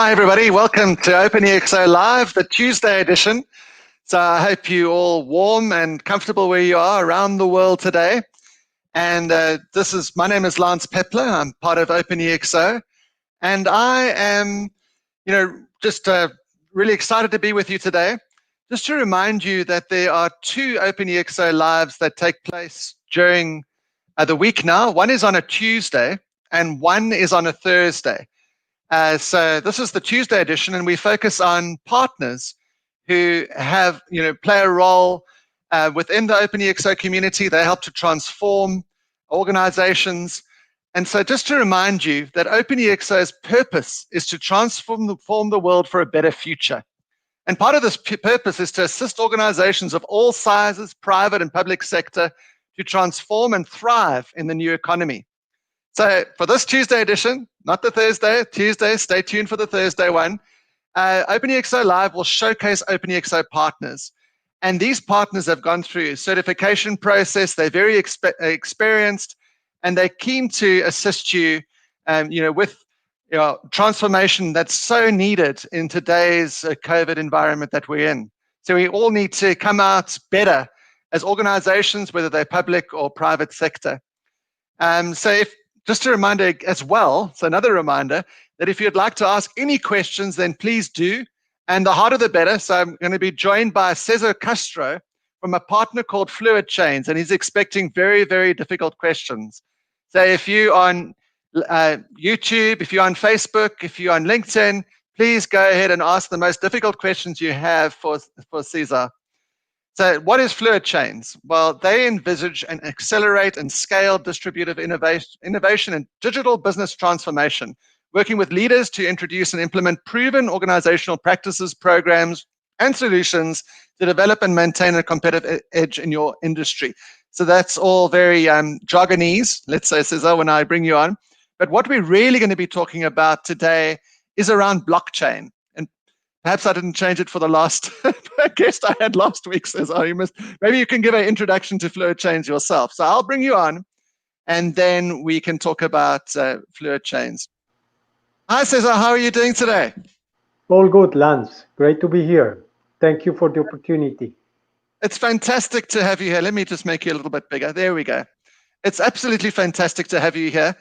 Hi, everybody. Welcome to OpenExO Live, the Tuesday edition. So I hope you all warm and comfortable where you are around the world today. And my name is Lance Pepler. I'm part of OpenExO. And I am, just really excited to be with you today. Just to remind you that there are two OpenExO Lives that take place during the week now. One is on a Tuesday and one is on a Thursday. So this is the Tuesday edition, and we focus on partners who have, play a role within the OpenExO community. They help to transform organizations. And so just to remind you that OpenExO's purpose is to transform the world for a better future. And part of this purpose is to assist organizations of all sizes, private and public sector, to transform and thrive in the new economy. So for this Tuesday edition, not the Thursday, Tuesday, stay tuned for the Thursday one, OpenExO Live will showcase OpenExO partners. And these partners have gone through a certification process. They're very experienced, and they're keen to assist you, with transformation that's so needed in today's COVID environment that we're in. So we all need to come out better as organizations, whether they're public or private sector. Just a reminder as well, so another reminder, that if you'd like to ask any questions, then please do. And the harder the better. So I'm going to be joined by Cesar Castro from a partner called Fluid Chains, and he's expecting very, very difficult questions. So if you're on YouTube, if you're on Facebook, if you're on LinkedIn, please go ahead and ask the most difficult questions you have for Cesar. So what is Fluid Chains? Well, they envisage and accelerate and scale distributive innovation and digital business transformation, working with leaders to introduce and implement proven organizational practices, programs, and solutions to develop and maintain a competitive edge in your industry. So that's all very jargonese, let's say, Cesar, when I bring you on. But what we're really going to be talking about today is around blockchain. Perhaps I didn't change it for the last guest I had last week, Cesar. Maybe you can give an introduction to Fluid Chains yourself. So I'll bring you on, and then we can talk about Fluid Chains. Hi, Cesar. How are you doing today? All good, Lance. Great to be here. Thank you for the opportunity. It's fantastic to have you here. Let me just make you a little bit bigger. There we go. It's absolutely fantastic to have you here.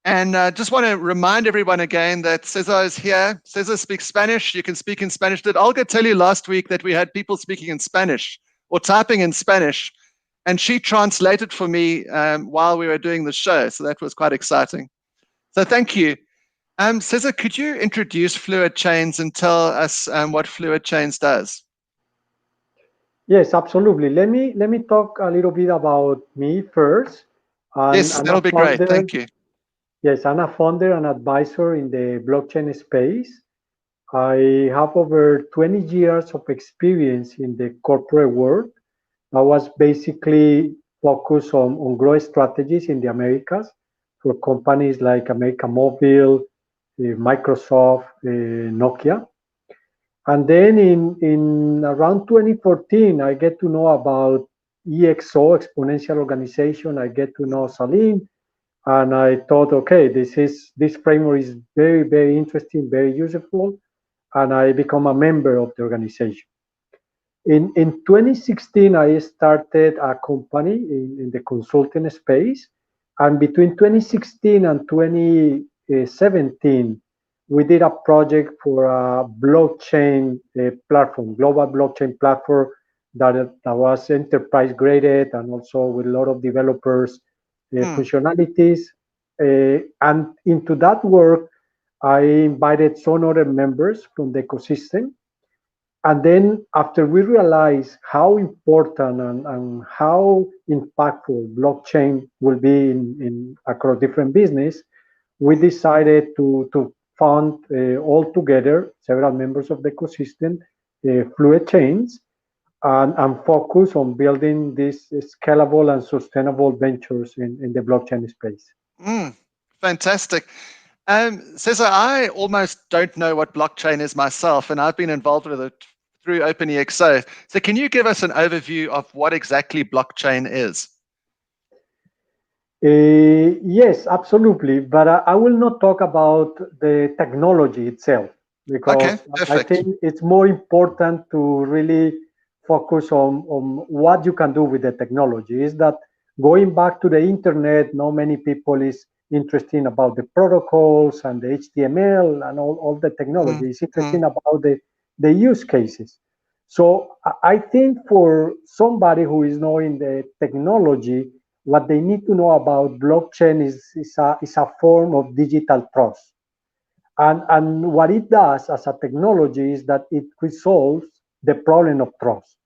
And just want to remind everyone again that Cesar is here. Cesar speaks Spanish. You can speak in Spanish. Did Olga tell you last week that we had people speaking in Spanish or typing in Spanish? And she translated for me while we were doing the show. So that was quite exciting. So thank you. Cesar, could you introduce Fluid Chains and tell us what Fluid Chains does? Yes, absolutely. Let me talk a little bit about me first. Yes, that'll be great. Thank you. Yes, I'm a founder and advisor in the blockchain space. I have over 20 years of experience in the corporate world. I was basically focused on growth strategies in the Americas for companies like America Mobile, Microsoft, Nokia. And then in around 2014, I get to know about EXO, Exponential Organization. I get to know Salim. And I thought, okay, this framework is very, very interesting, very useful, and I become a member of the organization. In 2016, I started a company in the consulting space, and between 2016 and 2017, we did a project for a blockchain platform, global blockchain platform that was enterprise graded and also with a lot of developers. Functionalities, and into that work, I invited some other members from the ecosystem. And then after we realized how important and how impactful blockchain will be in across different business, we decided to fund all together, several members of the ecosystem, Fluid Chains, and focus on building these scalable and sustainable ventures in the blockchain space. Fantastic. Cesar, I almost don't know what blockchain is myself, and I've been involved with it through OpenExO. So can you give us an overview of what exactly blockchain is? Yes, absolutely. But I will not talk about the technology itself. because Okay, I perfect. think it's more important to really focus on what you can do with the technology. Is that going back to the internet, not many people is interested about the protocols and the HTML and all the Mm, technology. It's mm, interesting about the use cases. So I think for somebody who is knowing the technology, what they need to know about blockchain is a form of digital trust. And what it does as a technology is that it resolves the problem of trust,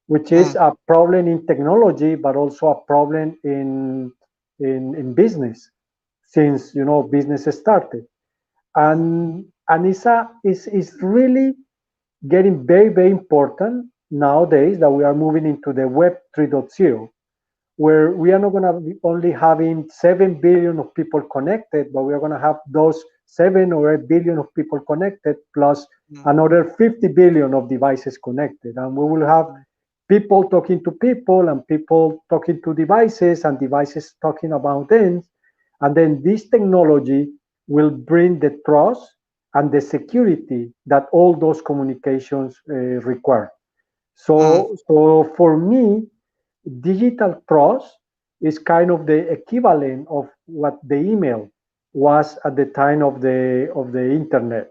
which is mm, a problem in technology, but also a problem in business, since business started. And it's really getting very, very important nowadays that we are moving into the Web 3.0, where we are not going to be only having 7 billion of people connected, but we are going to have those 7 or 8 billion of people connected plus mm, another 50 billion of devices connected. And we will have people talking to people and people talking to devices and devices talking about things. And then this technology will bring the trust and the security that all those communications require. mm, So for me, digital trust is kind of the equivalent of what the email was at the time of the internet.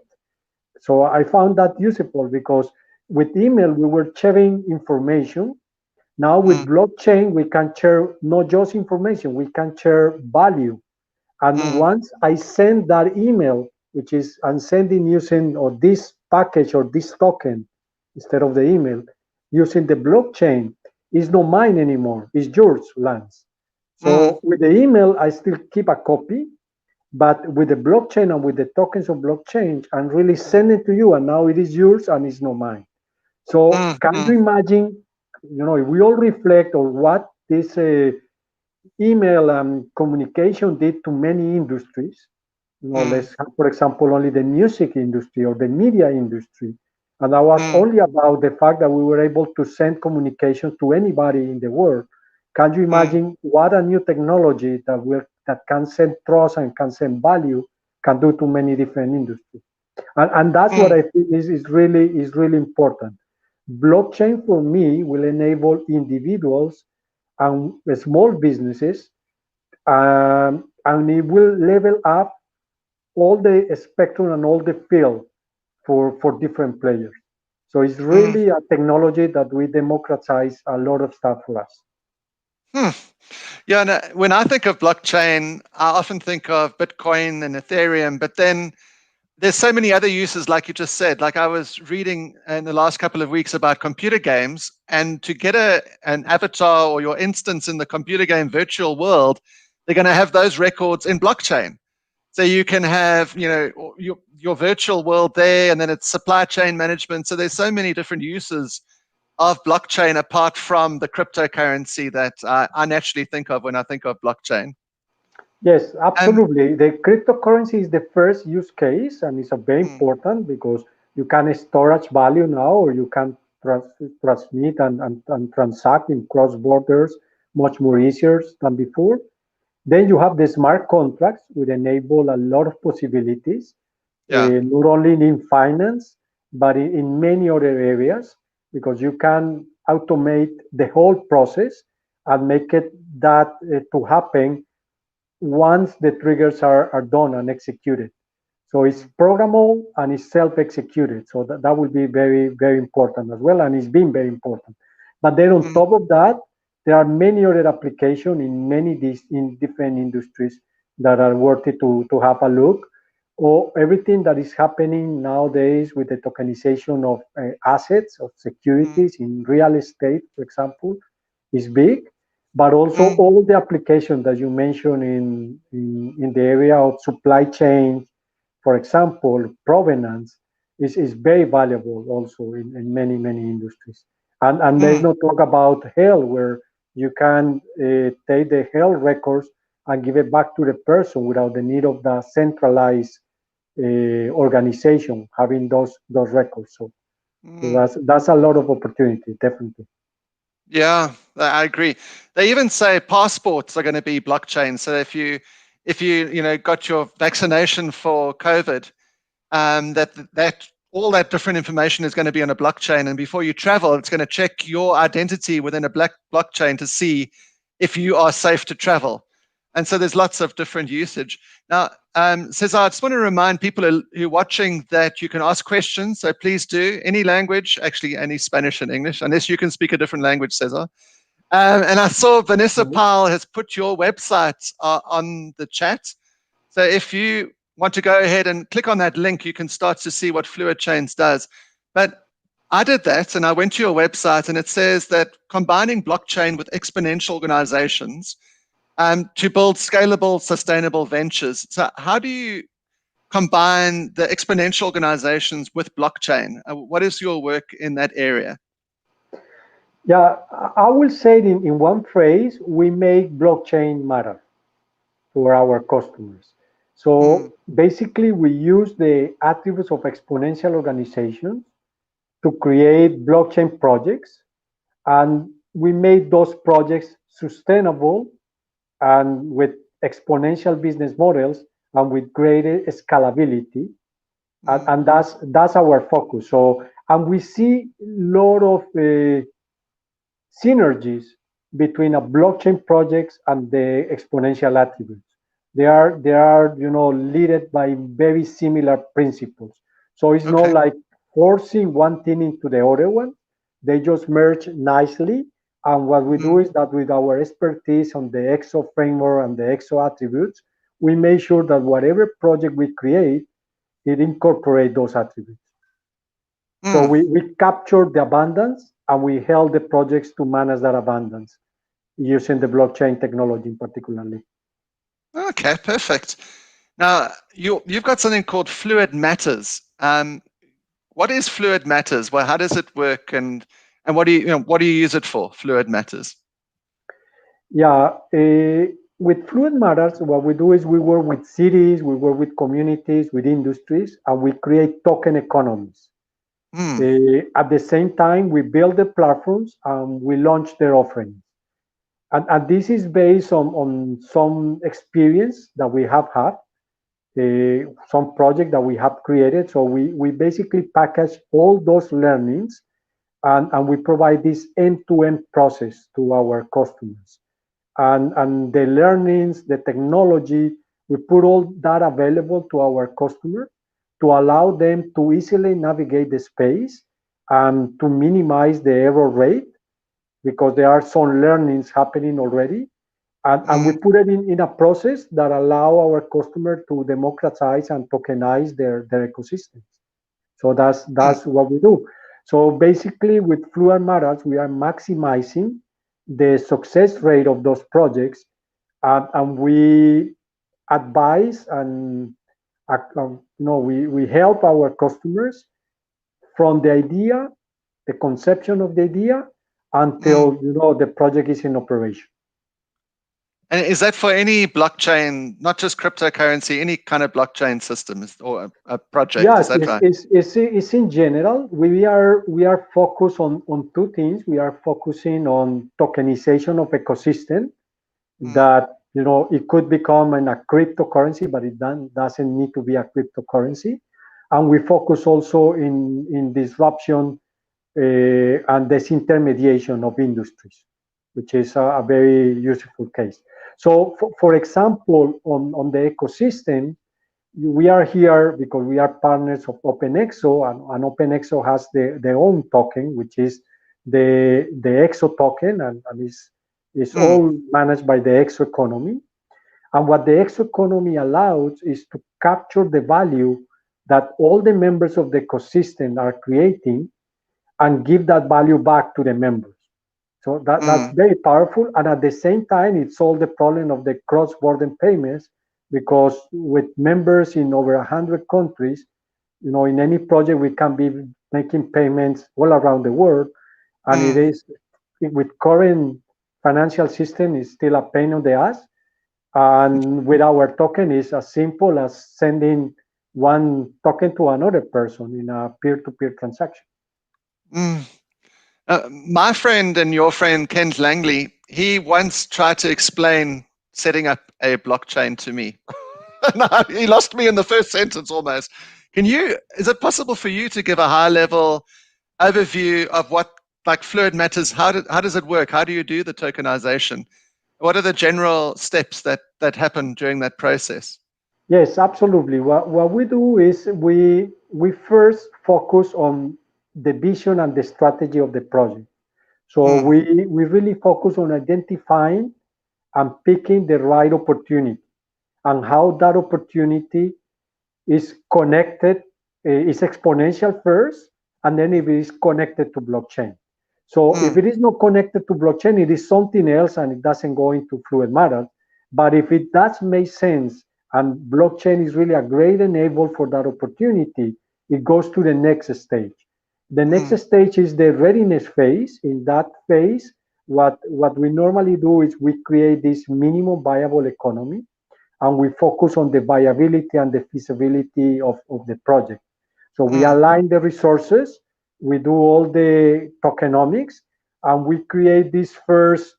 So I found that useful because with email we were sharing information. Now with mm, blockchain we can share not just information, we can share value. And mm, once I send that email, which is I'm sending using or this package or this token instead of the email, using the blockchain, is not mine anymore. It's yours, Lance. mm, So with the email, I still keep a copy, but with the blockchain and with the tokens of blockchain, I'm really sending to you, and now it is yours and it's not mine. So mm, can you mm, imagine? If we all reflect on what this email and communication did to many industries. mm, Let's have, for example, only the music industry or the media industry. And that was mm, only about the fact that we were able to send communication to anybody in the world. Can you mm, imagine what a new technology that can send trust and can send value can do to many different industries? And that's what mm, I think is really important. Blockchain for me will enable individuals and small businesses, and it will level up all the spectrum and all the field for different players. So it's mm. really a technology that we democratize a lot of stuff for us. Hmm. Yeah, no, when I think of blockchain, I often think of Bitcoin and Ethereum, but then there's so many other uses, like you just said. Like I was reading in the last couple of weeks about computer games, and to get an avatar or your instance in the computer game virtual world, they're going to have those records in blockchain. So you can have, your virtual world there, and then it's supply chain management. So there's so many different uses of blockchain apart from the cryptocurrency that I naturally think of when I think of blockchain. Yes, Um, absolutely. The cryptocurrency is the first use case, and it's a very mm, important because you can storage value now, or you can transmit and transact in cross borders much more easier than before. Then you have the smart contracts, which enable a lot of possibilities, yeah. not only in finance, but in many other areas, because you can automate the whole process and make it that to happen once the triggers are done and executed. So it's Mm, programmable and it's self-executed. So that will be very, very important as well, and it's been very important. But then on mm, top of that, there are many other applications in in different industries that are worthy to have a look. Or everything that is happening nowadays with the tokenization of assets, of mm, securities in real estate, for example, is big, but also mm, all the applications that you mentioned in the area of supply chain, for example, provenance is very valuable also in many, many industries. And let's mm, not talk about health, where you can take the health records and give it back to the person without the need of the centralized organization having those records. So mm. that's a lot of opportunity, definitely. Yeah, I agree. They even say passports are going to be blockchain. So if you got your vaccination for COVID, that all that different information is going to be on a blockchain, and before you travel, it's going to check your identity within a blockchain to see if you are safe to travel. And so there's lots of different usage. Now, Cesar, I just want to remind people who are watching that you can ask questions. So please do, any language, actually any Spanish and English, unless you can speak a different language, Cesar. And I saw Vanessa Powell has put your website on the chat. So if you want to go ahead and click on that link, you can start to see what Fluid Chains does. But I did that, and I went to your website, and it says that combining blockchain with exponential organizations to build scalable, sustainable ventures. So how do you combine the exponential organizations with blockchain? What is your work in that area? Yeah, I will say it in one phrase, we make blockchain matter for our customers. So basically, we use the attributes of exponential organizations to create blockchain projects, and we made those projects sustainable and with exponential business models and with greater scalability. And that's our focus. So, and we see a lot of synergies between a blockchain projects and the exponential attributes. They are led by very similar principles. So it's not like forcing one thing into the other one. They just merge nicely. And what we do is that with our expertise on the EXO framework and the EXO attributes, we make sure that whatever project we create, it incorporates those attributes. So we capture the abundance and we help the projects to manage that abundance using the blockchain technology particularly. Okay, perfect. Now, you've got something called Fluid Matters. What is Fluid Matters? Well, how does it work, and what do you use it for? Fluid Matters. Yeah, with Fluid Matters, what we do is we work with cities, we work with communities, with industries, and we create token economies. At the same time, we build the platforms and we launch their offerings. And this is based on some experience that we have had, some project that we have created. So we basically package all those learnings and we provide this end-to-end process to our customers. And the learnings, the technology, we put all that available to our customer to allow them to easily navigate the space and to minimize the error rate, because there are some learnings happening already. And we put it in a process that allow our customer to democratize and tokenize their ecosystems. So that's what we do. So basically with Fluid Matters, we are maximizing the success rate of those projects, and we advise and we help our customers from the idea, the conception of the idea, until the project is in operation. And is that for any blockchain, not just cryptocurrency, any kind of blockchain system or a project? Yes, is that right? it's in general. We are focused on two things. We are focusing on tokenization of ecosystem, that it could become a cryptocurrency, but it doesn't need to be a cryptocurrency. And we focus also in disruption and disintermediation of industries, which is a very useful case. So, for example, on the ecosystem, we are here because we are partners of OpenExO, and OpenExO has their own token, which is the EXO token, and it's all managed by the EXO economy. And what the EXO economy allows is to capture the value that all the members of the ecosystem are creating and give that value back to the members. So that's very powerful. And at the same time, it solves the problem of the cross-border payments, because with members in over 100 countries, in any project, we can be making payments all around the world. And it is, with current financial system, is still a pain in the ass. And with our token, it's as simple as sending one token to another person in a peer-to-peer transaction. My friend and your friend, Kent Langley, he once tried to explain setting up a blockchain to me. He lost me in the first sentence almost. Is it possible for you to give a high-level overview of what, like, Fluid Matters, how does it work? How do you do the tokenization? What are the general steps that happen during that process? Yes, absolutely. What we do is we first focus on the vision and the strategy of the project. So Mm, we really focus on identifying and picking the right opportunity and how that opportunity is connected, is exponential first, and then if it is connected to blockchain. So if mm, it is not connected to blockchain, it is something else and it doesn't go into fluid matter. But if it does make sense and blockchain is really a great enable for that opportunity, it goes to the next stage. The next mm, stage is the readiness phase. In that phase, what we normally do is we create this minimum viable economy and we focus on the viability and the feasibility of the project. So we mm, align the resources, we do all the tokenomics, and we create this first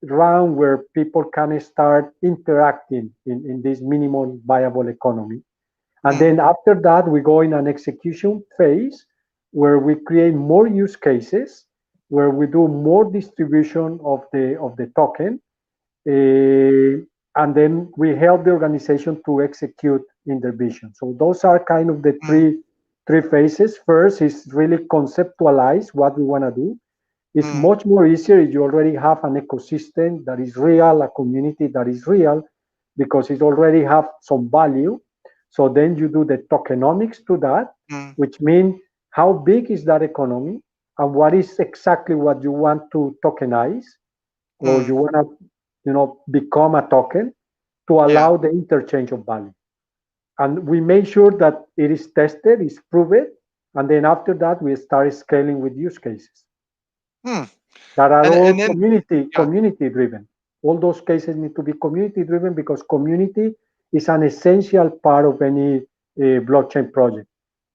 round where people can start interacting in this minimum viable economy. And mm, then after that, we go in an execution phase where we create more use cases, where we do more distribution of the token, and then we help the organization to execute in their vision. So those are kind of the mm, three phases. First is really conceptualize what we want to do. It's mm, much more easier if you already have an ecosystem that is real, a community that is real, because it already have some value. So then you do the tokenomics to that, mm, which means how big is that economy and what is exactly what you want to tokenize or mm. you want to become a token to Yeah. allow the interchange of value. And we make sure that it is tested, is proven, and then after that we start scaling with use cases Hmm. that are all And then, yeah. community driven. All those cases need to be community driven because community is an essential part of any blockchain project.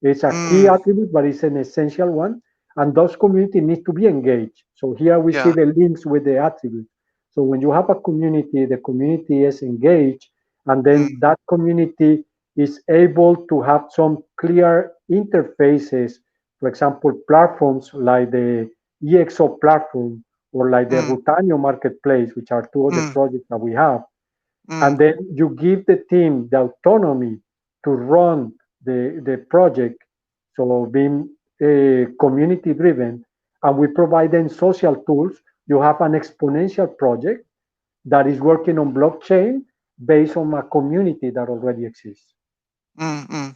It's a key Mm, attribute, but it's an essential one. And those community need to be engaged. So here we see yeah. the links with the attributes. So when you have a community, the community is engaged, and then Mm, that community is able to have some clear interfaces. For example, platforms like the EXO platform or like the mm, Rotano marketplace, which are two of the mm, projects that we have. mm, And then you give the team the autonomy to run the project. So being community driven, and we provide them social tools. You have an exponential project that is working on blockchain based on a community that already exists. mm, mm.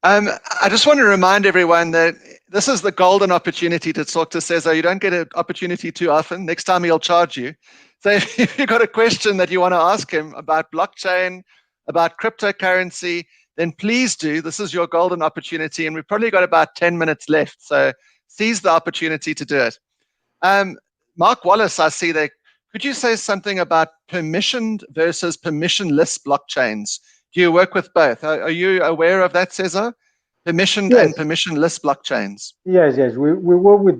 I just want to remind everyone that this is the golden opportunity to talk to Cesar. You don't get an opportunity too often. Next time he'll charge you. So if you've got a question that you want to ask him about blockchain, about cryptocurrency, then please do. This is your golden opportunity, and we've probably got about 10 minutes left. So seize the opportunity to do it. Um, Mark Wallace, I see there. Could you say something about permissioned versus permissionless blockchains? Do you work with both? Are you aware of that, Cesar? Permissioned and Yes, permissionless blockchains. yes. We work with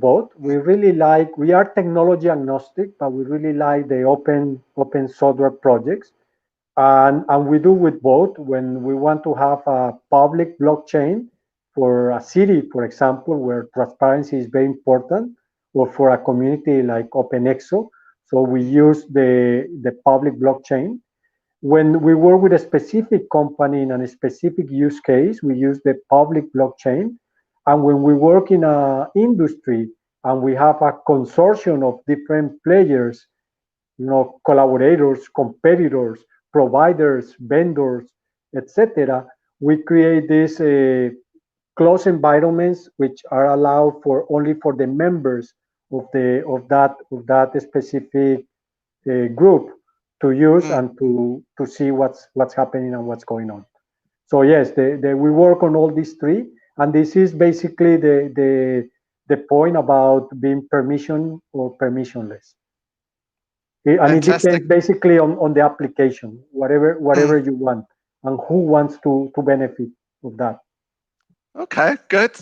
both. We are technology agnostic, but we really like the open software projects. And we do with both when we want to have a public blockchain for a city, for example, where transparency is very important, or for a community like OpenExO. So we Mm, use the public blockchain. When we work with a specific company in a specific use case, we use the public blockchain. And when we work in a industry and we have a consortium of different players, collaborators, competitors, providers, vendors, etc. We create these closed environments which are allowed for only for the members of that specific group to use mm. and to see what's happening and what's going on. So yes, we work on all these three, and this is basically the point about being permission or permissionless. And it Fantastic. depends basically on the application, Mm. whatever you want, and who wants to benefit of that. Okay, good.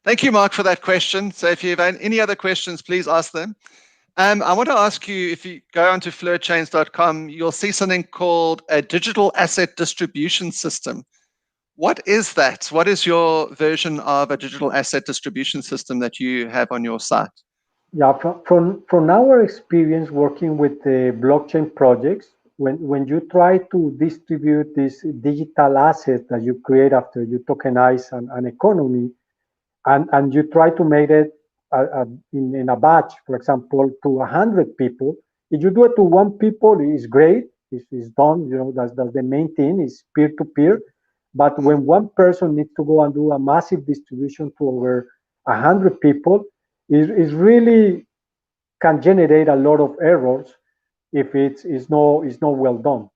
Thank you, Mark, for that question. So if you have any other questions, please ask them. I want to ask you, if you go onto fluidchains.com, you'll see something called a digital asset distribution system. What is that? What is your version of a digital asset distribution system that you have on your site? Yeah, from our experience working with the blockchain projects, when you try to distribute this digital asset that you create after you tokenize an economy, and you try to make it in a batch, for example, to 100 people. If you do it to one people, it's great. It's done. That's the main thing is peer to peer. But when one person needs to go and do a massive distribution to over 100 people, is really can generate a lot of errors if it's not well done.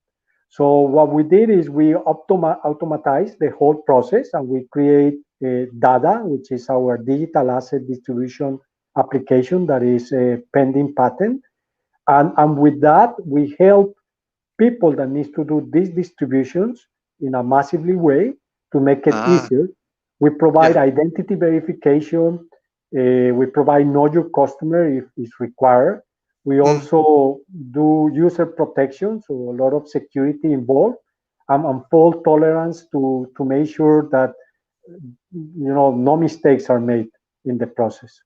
So what we did is we automatize the whole process and we create data, which is our digital asset distribution application that is a pending patent. And with that, we help people that needs to do these distributions in a massively way to make it Ah, easier. We provide yeah. identity verification. We provide know your customer if it's required. We Mm. also do user protection, so a lot of security involved, and fault tolerance to make sure that no mistakes are made in the process.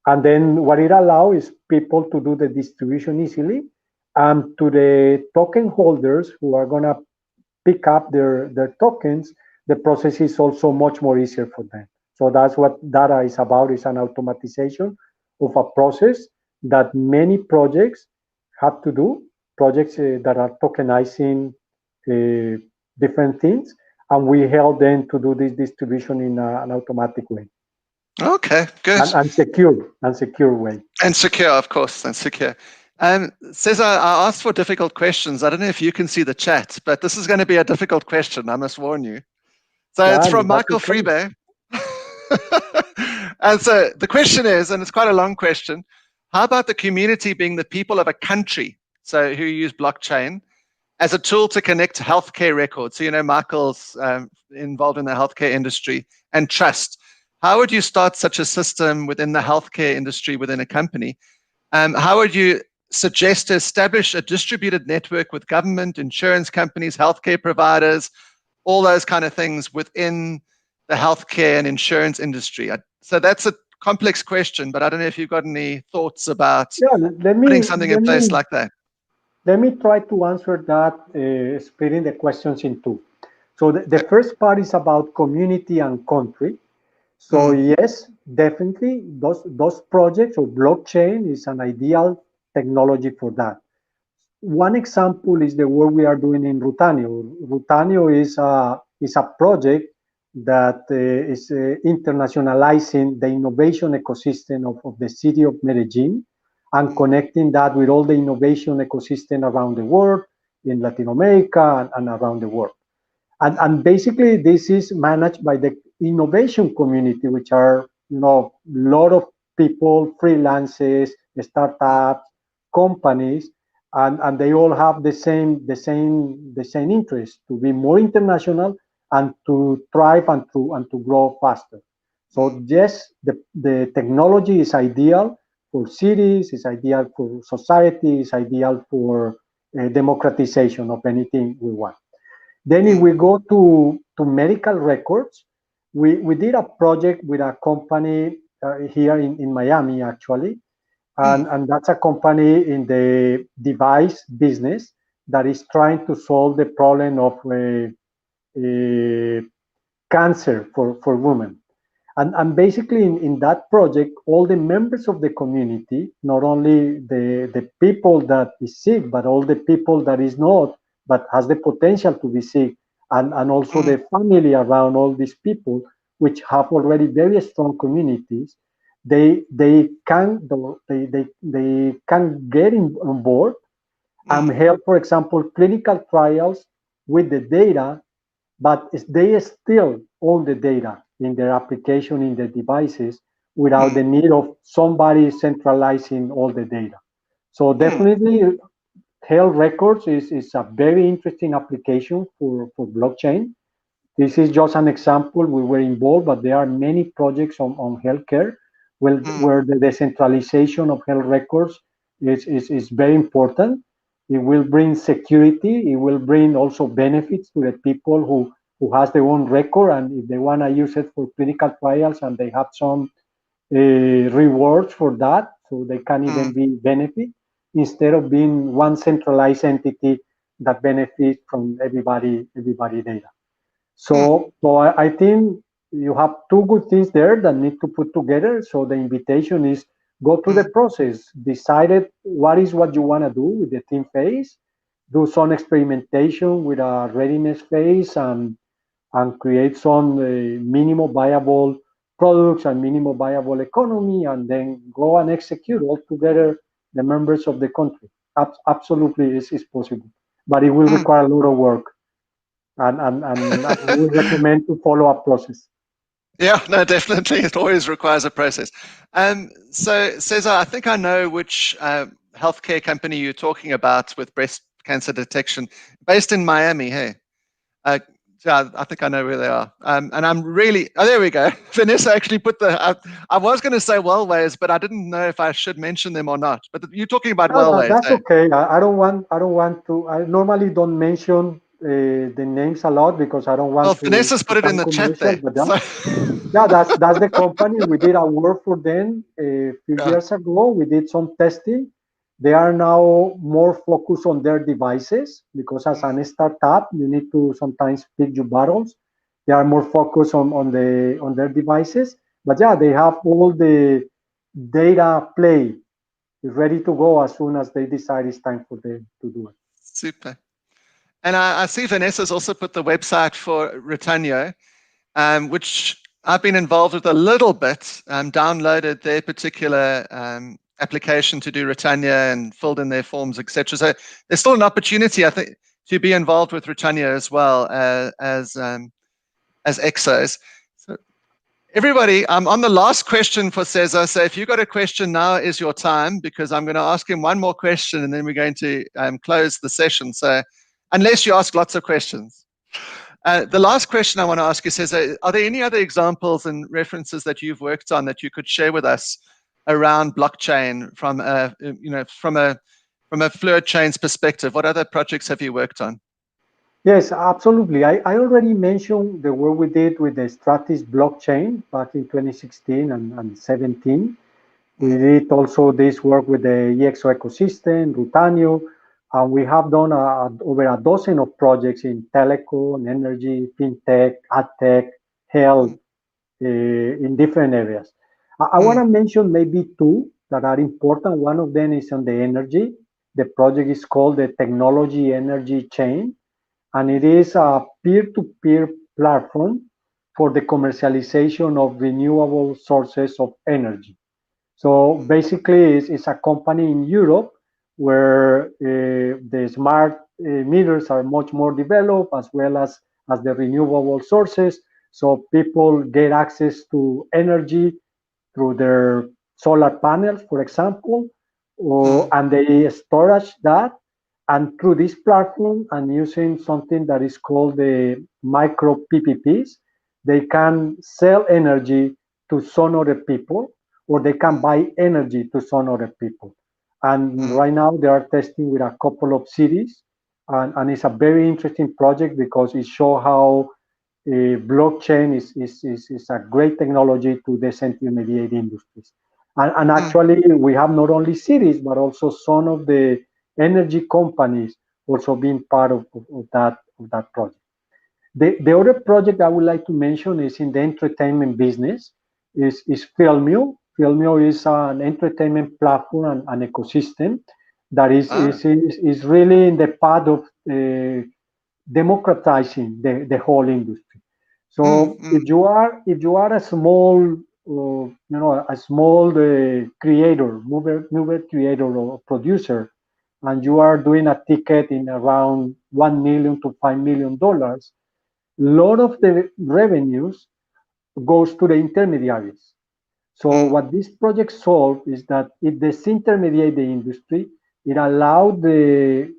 And then what it allows is people to do the distribution easily, and to the token holders who are going to pick up their tokens, the process is also much more easier for them. So that's what data is about, is an automatization of a process that many projects have to do, projects that are tokenizing uh, different things, and we help them to do this distribution in an automatic way Okay, good. and secure way. And secure, of course, and secure. Cesar, I asked for difficult questions. I don't know if you can see the chat, but this is going to be a difficult question. I must warn you. So it's Yeah, from that's Michael okay. Freebe. And so the question is, and it's quite a long question, how about the community being the people of a country, so who use blockchain as a tool to connect healthcare records? So, Michael's involved in the healthcare industry, and trust. How would you start such a system within the healthcare industry within a company? How would you suggest to establish a distributed network with government, insurance companies, healthcare providers, all those kind of things within the healthcare and insurance industry? So that's a complex question, but I don't know if you've got any thoughts about Yeah, let me putting something in let me place like that. let me try to answer that, splitting the questions in two. So the first part is about community and country. So Mm, yes, definitely those projects or blockchain is an ideal technology for that. One example is the work we are doing in Rotano. Rotano is a project that is internationalizing the innovation ecosystem of the city of Medellin and mm, connecting that with all the innovation ecosystem around the world, in Latin America and around the world. And basically, this is managed by the innovation community, which are a lot of people, freelancers, mm, startups, companies, and they all have the same interest to be more international and to thrive and to grow faster. mm, So yes, the technology is ideal for cities, is ideal for society, is ideal for democratization of anything we want. Then if mm, we go to medical records, we did a project with a company here in Miami, actually. mm, And that's a company in the device business that is trying to solve the problem of cancer for women. And basically in that project, all the members of the community, not only the people that is sick, but all the people that is not, but has the potential to be sick, and also mm, the family around all these people, which have already very strong communities, they can get on board mm, and help, for example, clinical trials with the data, but they still own the data in their application, in their devices, without mm, the need of somebody centralizing all the data. So mm, definitely, health records is a very interesting application for blockchain. This is just an example. We were involved, but there are many projects on healthcare mm, where the decentralization of health records is very important. It will bring security. It will bring also benefits to the people who who has their own record, and if they want to use it for clinical trials and they have some rewards for that, so they can even be benefit instead of being one centralized entity that benefits from everybody data. So I think you have two good things there that need to put together. So the invitation is go through the process, decide what you want to do with the team phase, do some experimentation with a readiness phase, and create some minimum viable products and minimum viable economy, and then go and execute all together the members of the country. Absolutely is possible, but it will require a lot of work, and I would recommend to follow a process. Yeah, no, definitely. It always requires a process. So, Cesar, I think I know which healthcare company you're talking about with breast cancer detection, based in Miami. Hey, uh, yeah, I think I know where they are. And I'm really, oh, there we go. Vanessa actually put I was going to say Wellways, but I didn't know if I should mention them or not. But you're talking about Wellways, That's eh? okay. I don't want to. I normally don't mention the names a lot because I don't Well, want to Vanessa's put it in become the chat commercial. there. But So, yeah, that's the company. We did a work for them a few yeah. years ago. We did some testing. They are now more focused on their devices because as an startup, you need to sometimes pick your battles. They are more focused on their devices. But yeah, they have all the data play is ready to go as soon as they decide it's time for them to do it. Super. And I see Vanessa's also put the website for Rotano, which I've been involved with a little bit, downloaded their particular application to do Rotano and filled in their forms, etc. So there's still an opportunity, I think, to be involved with Rotano as well as Exos. So everybody, I'm on the last question for Cesar. So if you've got a question, now is your time, because I'm going to ask him one more question and then we're going to close the session. So unless you ask lots of questions. The last question I want to ask you says, are there any other examples and references that you've worked on that you could share with us around blockchain from a fluid chains perspective? What other projects have you worked on? Yes, absolutely. I already mentioned the work we did with the Stratis blockchain back in 2016 and 17. We did also this work with the EXO ecosystem, Rotano, and we have done over a dozen of projects in telecom, energy, fintech, adtech, health, in different areas. I want to mention maybe two that are important. One of them is on the energy. The project is called the Technology Energy Chain, and it is a peer-to-peer platform for the commercialization of renewable sources of energy. So basically, it's a company in Europe where the smart meters are much more developed, as well as the renewable sources. So people get access to energy through their solar panels, for example, and they storage that. And through this platform and using something that is called the micro PPPs, they can sell energy to some other people, or they can buy energy to some other people. And right now they are testing with a couple of cities, and it's a very interesting project because it shows how blockchain is a great technology to disintermediate industries. And actually, we have not only cities, but also some of the energy companies also being part of that project. The other project I would like to mention is in the entertainment business, is Filmio. Filmio is an entertainment platform and ecosystem that is really in the path of democratizing the whole industry. So if you are a small a small creator, mover creator or producer, and you are doing a ticket in around $1 million to $5 million, a lot of the revenues goes to the intermediaries. So what this project solved is that it disintermediate the industry. It allowed the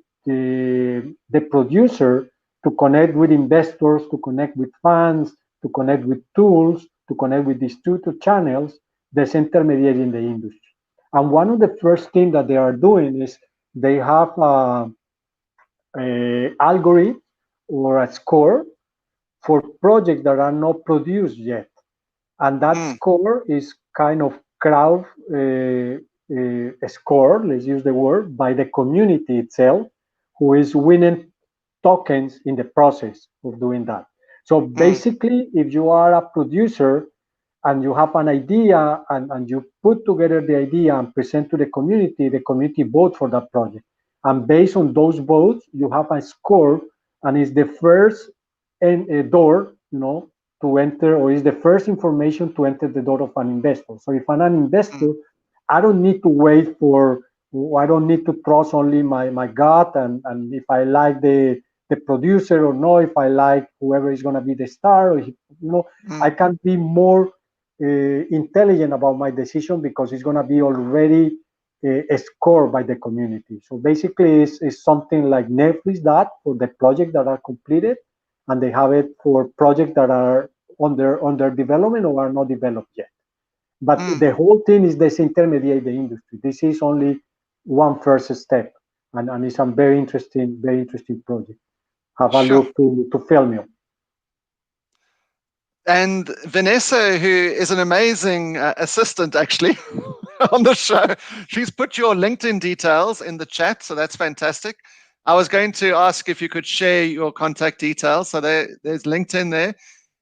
producer to connect with investors, to connect with funds, to connect with tools, to connect with distributor channels, disintermediating the industry. And one of the first things that they are doing is they have a algorithm or a score for projects that are not produced yet. And that score is kind of crowd score, let's use the word, by the community itself, who is winning tokens in the process of doing that. So basically, if you are a producer and you have an idea and you put together the idea and present to the community vote for that project. And based on those votes, you have a score, and it's the first door, to enter, or is the first information to enter the door of an investor. So if I'm an investor, I don't need to wait I don't need to trust only my gut and if I like the producer or no, if I like whoever is going to be the star, or I can be more intelligent about my decision because it's going to be already scored by the community. So basically, it's something like Netflix that for the projects that are completed, and they have it for projects that are under development or are not developed yet. But the whole thing is disintermediate the industry. This is only one first step, and it's a very interesting project. Have a look to Filmium. And Vanessa, who is an amazing assistant actually on the show, she's put your LinkedIn details in the chat, so that's fantastic. I was going to ask if you could share your contact details. So there's LinkedIn there.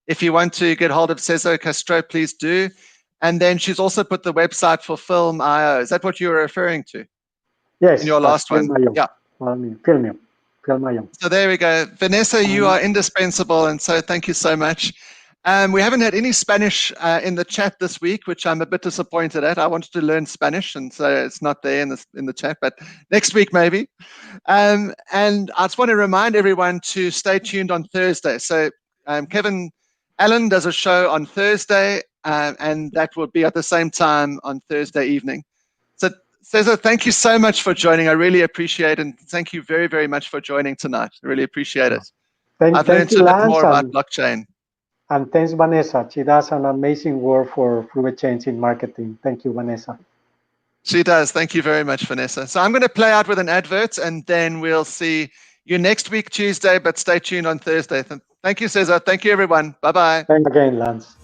If you want to get hold of Cesar Castro, please do. And then she's also put the website for Film.io. Is that what you were referring to? Yes. In your last one? Yeah. Filmium. So there we go. Vanessa, you are indispensable, and so thank you so much. We haven't had any Spanish in the chat this week, which I'm a bit disappointed at. I wanted to learn Spanish, and so it's not there in the chat, but next week maybe. And I just want to remind everyone to stay tuned on Thursday. So Kevin Allen does a show on Thursday, and that will be at the same time on Thursday evening. So Cesar, thank you so much for joining. I really appreciate it, and thank you very, very much for joining tonight. I really appreciate it. I've learned a bit more about blockchain. And thanks, Vanessa. She does an amazing work for Fluid Chains in marketing. Thank you, Vanessa. She does. Thank you very much, Vanessa. So I'm going to play out with an advert, and then we'll see you next week, Tuesday, but stay tuned on Thursday. Thank you, Cesar. Thank you, everyone. Bye-bye. Thanks again, Lance.